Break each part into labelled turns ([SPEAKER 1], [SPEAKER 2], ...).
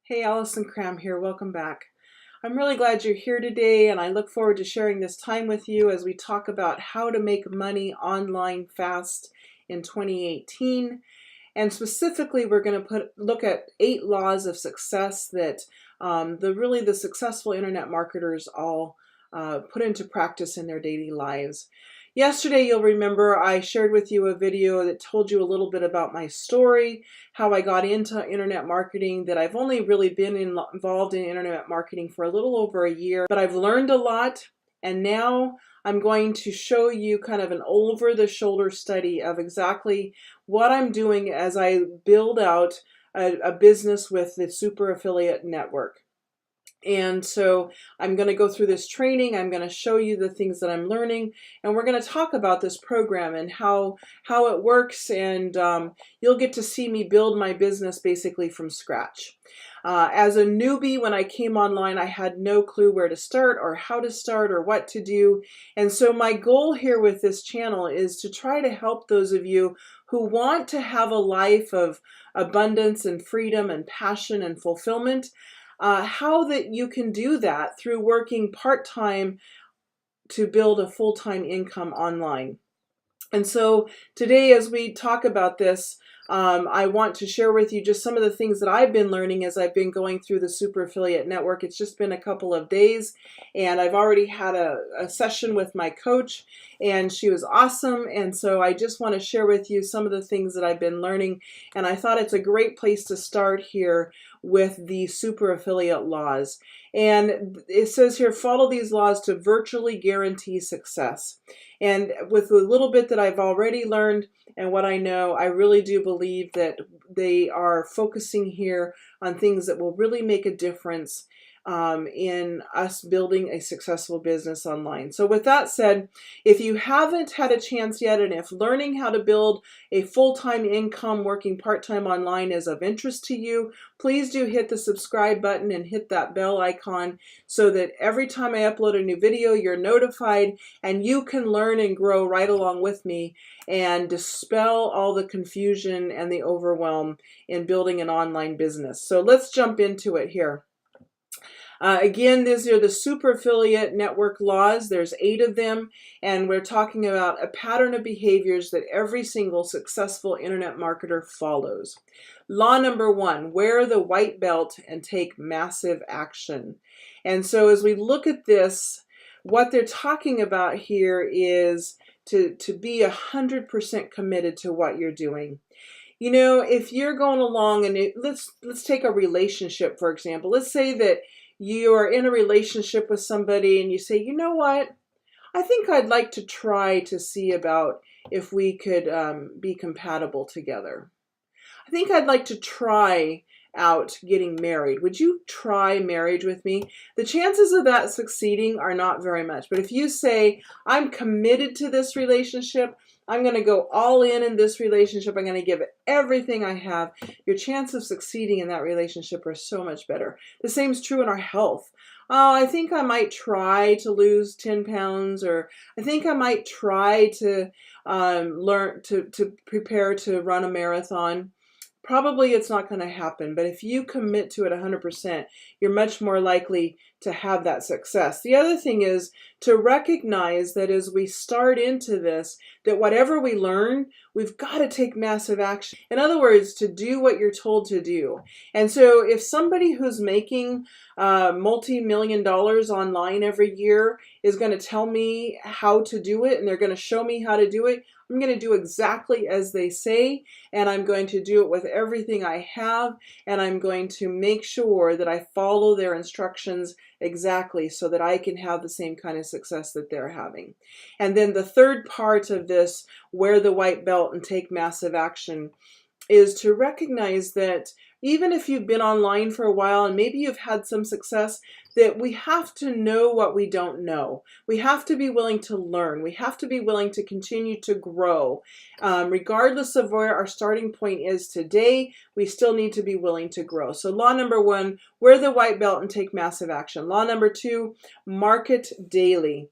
[SPEAKER 1] Hey, Allison Cram here. Welcome back. I'm really glad you're here today, and I look forward to sharing this time with you as we talk about how to make money online fast in 2018. And specifically, we're going to look at 8 laws of success that the successful internet marketers all put into practice in their daily lives. Yesterday, you'll remember I shared with you a video that told you a little bit about my story, how I got into internet marketing, that I've only really been involved in internet marketing for a little over a year, but I've learned a lot, and now I'm going to show you kind of an over-the-shoulder study of exactly what I'm doing as I build out a business with the Super Affiliate Network. And so I'm going to go through this training. I'm going to show you the things that I'm learning, and we're going to talk about this program and how it works, and you'll get to see me build my business basically from scratch. As a newbie, when I came online, I had no clue where to start or how to start or what to do. And so my goal here with this channel is to try to help those of you who want to have a life of abundance and freedom and passion and fulfillment, how that you can do that through working part-time to build a full-time income online. And so today, as we talk about this, I want to share with you just some of the things that I've been learning as I've been going through the Super Affiliate Network. It's just been a couple of days, and I've already had a session with my coach, and she was awesome. And so I just want to share with you some of the things that I've been learning, and I thought it's a great place to start here with the Super Affiliate laws. And it says here, follow these laws to virtually guarantee success. And with the little bit that I've already learned and what I know, I really do believe that they are focusing here on things that will really make a difference in us building a successful business online. So with that said, if you haven't had a chance yet, and if learning how to build a full-time income working part-time online is of interest to you, please do hit the subscribe button and hit that bell icon so that every time I upload a new video, you're notified and you can learn and grow right along with me and dispel all the confusion and the overwhelm in building an online business. So let's jump into it here. Again, these are the Super Affiliate Network laws. There's 8 of them, and we're talking about a pattern of behaviors that every single successful internet marketer follows. Law number 1, wear the white belt and take massive action. And so as we look at this, what they're talking about here is to be 100% committed to what you're doing. You know, if you're going along and let's take a relationship, for example. Let's say that you are in a relationship with somebody and you say, you know what, I think I'd like to try to see about if we could be compatible together. I think I'd like to try out getting married. Would you try marriage with me? The chances of that succeeding are not very much. But if you say, I'm committed to this relationship, I'm going to go all in this relationship, I'm going to give it everything I have, your chance of succeeding in that relationship are so much better. The same is true in our health. Oh, I think I might try to lose 10 pounds, or I think I might try to learn to prepare to run a marathon. Probably it's not going to happen, but if you commit to it 100%, you're much more likely to have that success. The other thing is to recognize that as we start into this, that whatever we learn, we've got to take massive action. In other words, to do what you're told to do. And so if somebody who's making multi-million dollars online every year is going to tell me how to do it, and they're going to show me how to do it, I'm going to do exactly as they say, and I'm going to do it with everything I have, and I'm going to make sure that I follow their instructions exactly so that I can have the same kind of success that they're having. And then the third part of this, wear the white belt and take massive action, is to recognize that even if you've been online for a while and maybe you've had some success, that we have to know what we don't know. We have to be willing to learn. We have to be willing to continue to grow. Regardless of where our starting point is today, we still need to be willing to grow. So law number 1, wear the white belt and take massive action. Law number 2, market daily.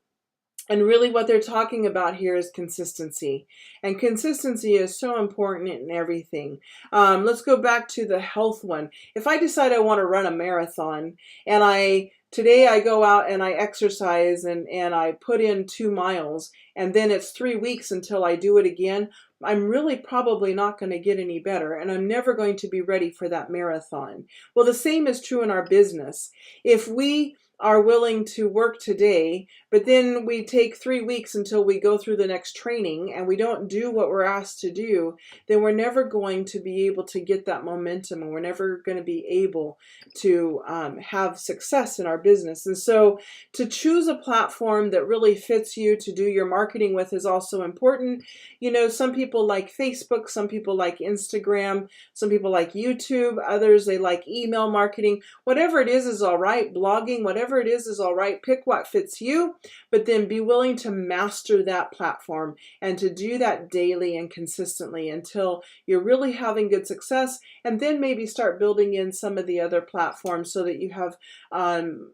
[SPEAKER 1] And really what they're talking about here is consistency. And consistency is so important in everything. Let's go back to the health one. If I decide I want to run a marathon and today I go out and I exercise and I put in 2 miles and then it's 3 weeks until I do it again, I'm really probably not going to get any better and I'm never going to be ready for that marathon. Well, the same is true in our business. If we are willing to work today, but then we take 3 weeks until we go through the next training and we don't do what we're asked to do, then we're never going to be able to get that momentum and we're never going to be able to have success in our business. And so to choose a platform that really fits you to do your marketing with is also important. You know, some people like Facebook, some people like Instagram, some people like YouTube, others they like email marketing. Whatever it is all right. Blogging, whatever it is all right. Pick what fits you, but then be willing to master that platform and to do that daily and consistently until you're really having good success, and then maybe start building in some of the other platforms so that you have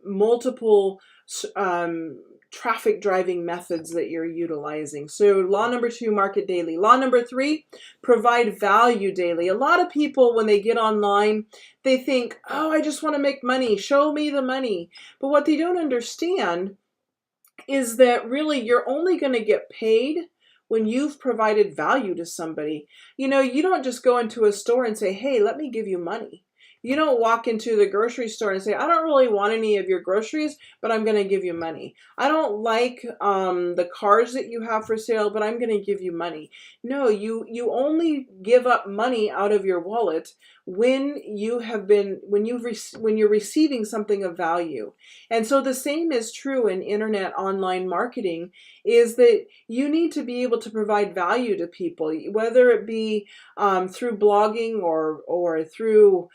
[SPEAKER 1] multiple traffic driving methods that you're utilizing. So law number 2, market daily. Law number 3, provide value daily. A lot of people, when they get online, they think, oh, I just want to make money. Show me the money. But what they don't understand is that really you're only going to get paid when you've provided value to somebody. You know, you don't just go into a store and say, hey, let me give you money. You don't walk into the grocery store and say, I don't really want any of your groceries, but I'm going to give you money. I don't like the cars that you have for sale, but I'm going to give you money. No, you only give up money out of your wallet when you're receiving something of value. And so the same is true in internet online marketing, is that you need to be able to provide value to people, whether it be through blogging or through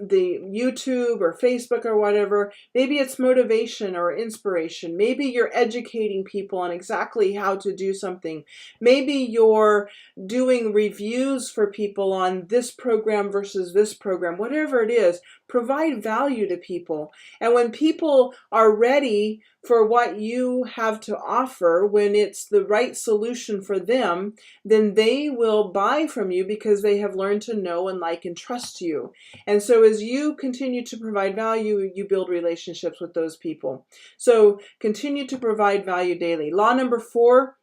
[SPEAKER 1] the YouTube or Facebook or whatever. Maybe it's motivation or inspiration. Maybe you're educating people on exactly how to do something. Maybe you're doing reviews for people on this program versus this program. Whatever it is, provide value to people. And when people are ready for what you have to offer, when it's the right solution for them, then they will buy from you because they have learned to know and like and trust you. And so as you continue to provide value, you build relationships with those people. So continue to provide value daily. Law number 4,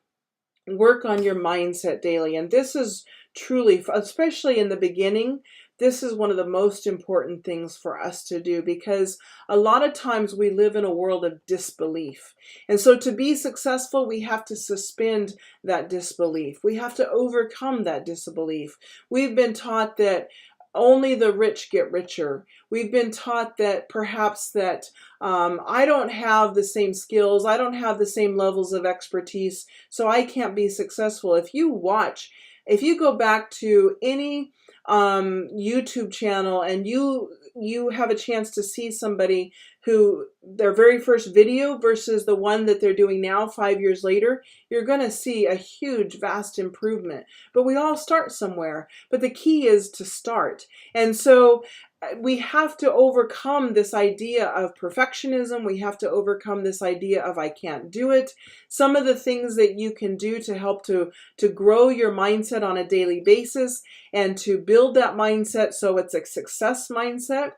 [SPEAKER 1] work on your mindset daily. And this is truly, especially in the beginning, this is one of the most important things for us to do, because a lot of times we live in a world of disbelief. And so to be successful, we have to suspend that disbelief. We have to overcome that disbelief. We've been taught that only the rich get richer. We've been taught that perhaps that I don't have the same skills, I don't have the same levels of expertise, so I can't be successful. If you go back to any YouTube channel and you have a chance to see somebody who their very first video versus the one that they're doing now 5 years later, you're going to see a huge, vast improvement. But we all start somewhere. But the key is to start. And so we have to overcome this idea of perfectionism. We have to overcome this idea of I can't do it. Some of the things that you can do to help to grow your mindset on a daily basis and to build that mindset so it's a success mindset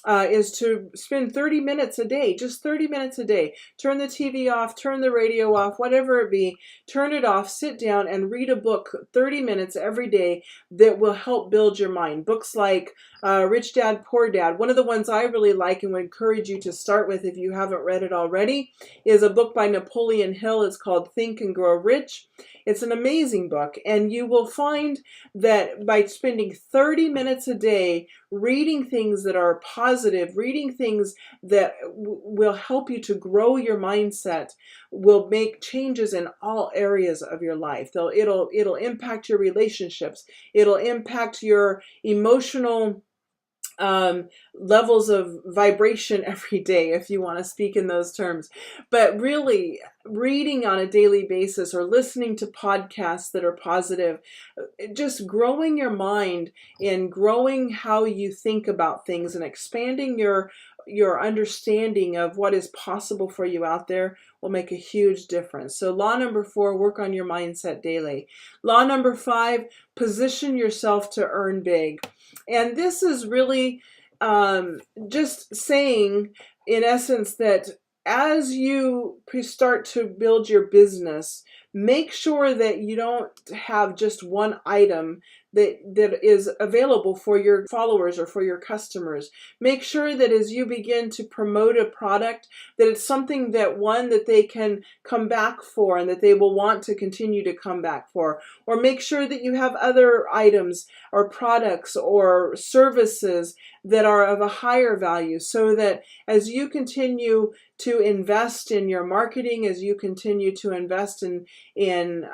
[SPEAKER 1] is to spend 30 minutes a day, just 30 minutes a day. Turn the TV off, turn the radio off, whatever it be, turn it off, sit down and read a book 30 minutes every day that will help build your mind. Books like Rich Dad, Poor Dad. One of the ones I really like and would encourage you to start with if you haven't read it already is a book by Napoleon Hill. It's called Think and Grow Rich. It's an amazing book, and you will find that by spending 30 minutes a day reading things that are positive, reading things that will help you to grow your mindset, will make changes in all areas of your life. It'll impact your relationships. It'll impact your emotional levels of vibration every day, if you want to speak in those terms. But really, reading on a daily basis or listening to podcasts that are positive, just growing your mind and growing how you think about things and expanding your understanding of what is possible for you out there will make a huge difference. So law number 4, work on your mindset daily. Law number 5, position yourself to earn big. And this is really just saying, in essence, that as you start to build your business, make sure that you don't have just one item that is available for your followers or for your customers. Make sure that as you begin to promote a product, that it's something that, one, that they can come back for and that they will want to continue to come back for. Or make sure that you have other items or products or services that are of a higher value, so that as you continue to invest in your marketing, as you continue to invest in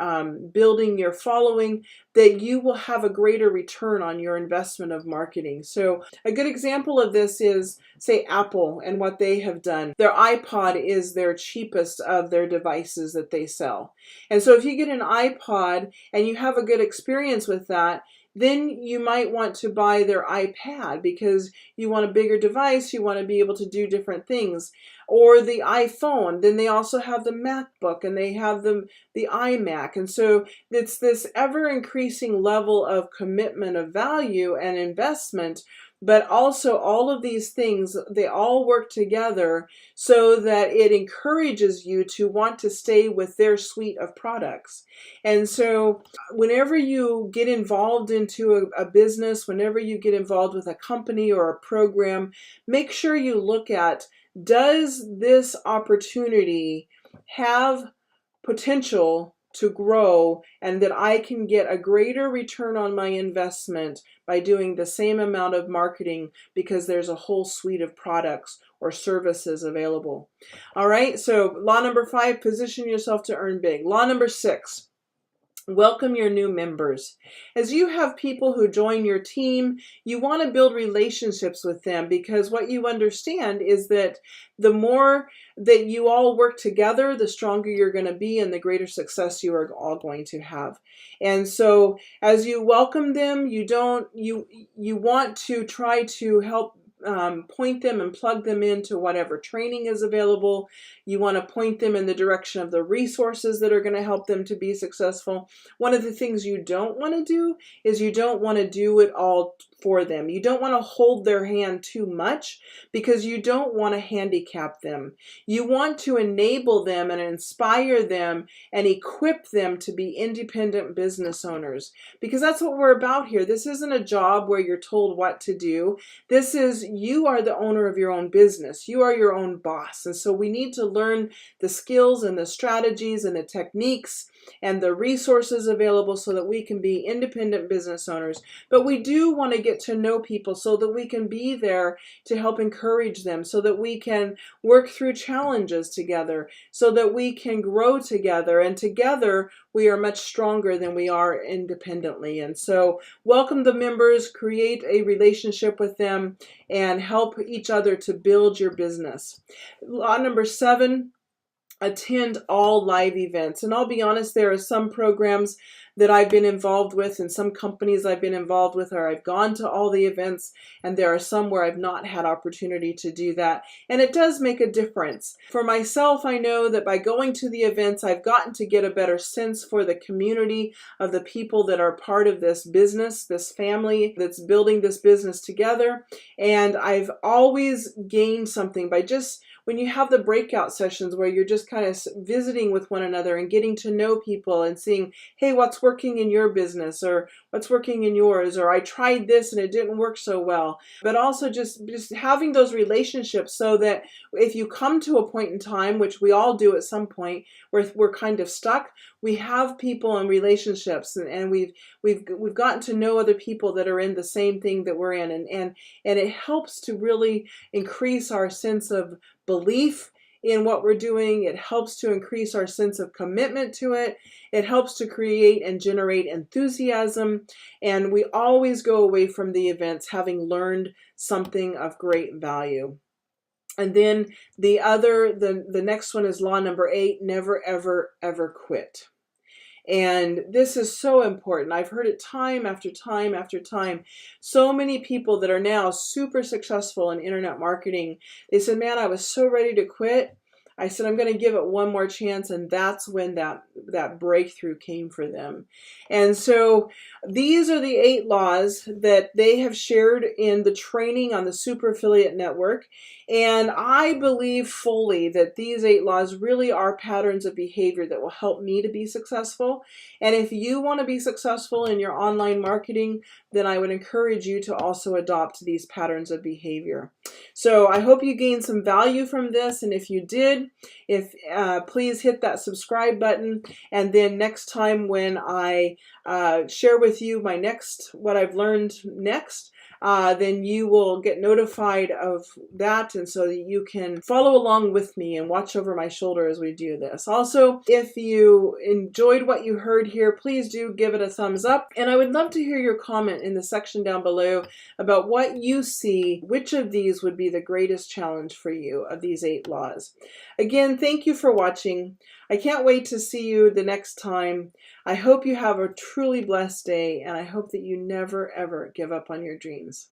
[SPEAKER 1] building your following, that you will have a greater return on your investment of marketing. So a good example of this is, say, Apple and what they have done. Their iPod is their cheapest of their devices that they sell. And so if you get an iPod and you have a good experience with that, then you might want to buy their iPad because you want a bigger device, you want to be able to do different things. Or the iPhone, then they also have the MacBook and they have the iMac. And so it's this ever increasing level of commitment of value and investment. But also all of these things, they all work together so that it encourages you to want to stay with their suite of products. And so whenever you get involved into a business, whenever you get involved with a company or a program, make sure you look at, does this opportunity have potential to grow, and that I can get a greater return on my investment by doing the same amount of marketing because there's a whole suite of products or services available. All right, so law number 5, position yourself to earn big. Law number 6, welcome your new members. As you have people who join your team, you want to build relationships with them, because what you understand is that the more that you all work together, the stronger you're going to be and the greater success you are all going to have. And so as you welcome them, you want to try to help point them and plug them into whatever training is available. You want to point them in the direction of the resources that are going to help them to be successful. One of the things you don't want to do is you don't want to do it all for them. You don't want to hold their hand too much, because you don't want to handicap them. You want to enable them and inspire them and equip them to be independent business owners, because that's what we're about here. This isn't a job where you're told what to do. This is, you are the owner of your own business. You are your own boss. And so we need to learn the skills and the strategies and the techniques and the resources available so that we can be independent business owners. But we do want to get to know people so that we can be there to help encourage them, so that we can work through challenges together, so that we can grow together. And together we are much stronger than we are independently. And so welcome the members, create a relationship with them, and help each other to build your business. Law number 7, attend all live events. And I'll be honest, there are some programs that I've been involved with and some companies I've been involved with, or I've gone to all the events, and there are some where I've not had opportunity to do that. And it does make a difference. For myself, I know that by going to the events, I've gotten to get a better sense for the community of the people that are part of this business, this family that's building this business together. And I've always gained something by just, when you have the breakout sessions where you're just kind of visiting with one another and getting to know people and seeing, hey, what's working in your business, or what's working in yours, or I tried this and it didn't work so well. But also just having those relationships so that if you come to a point in time, which we all do at some point, where we're kind of stuck, we have people and relationships, and we've gotten to know other people that are in the same thing that we're in, and it helps to really increase our sense of belief in what we're doing. It helps to increase our sense of commitment to it. It helps to create and generate enthusiasm. And we always go away from the events having learned something of great value. And then the next one is law number 8, never, ever, ever quit. And this is so important. I've heard it time after time after time. So many people that are now super successful in internet marketing, they said, man, I was so ready to quit. I said, I'm going to give it one more chance. And that's when that breakthrough came for them. And so these are the 8 laws that they have shared in the training on the Super Affiliate Network. And I believe fully that these 8 laws really are patterns of behavior that will help me to be successful. And if you want to be successful in your online marketing, then I would encourage you to also adopt these patterns of behavior. So I hope you gained some value from this. And if you did, please hit that subscribe button. And then next time when I share with you what I've learned next, then you will get notified of that, and so that you can follow along with me and watch over my shoulder as we do this. Also, if you enjoyed what you heard here, please do give it a thumbs up, and I would love to hear your comment in the section down below about what you see, which of these would be the greatest challenge for you of these 8 laws. Again, thank you for watching. I can't wait to see you the next time. I hope you have a truly blessed day, and I hope that you never, ever give up on your dreams.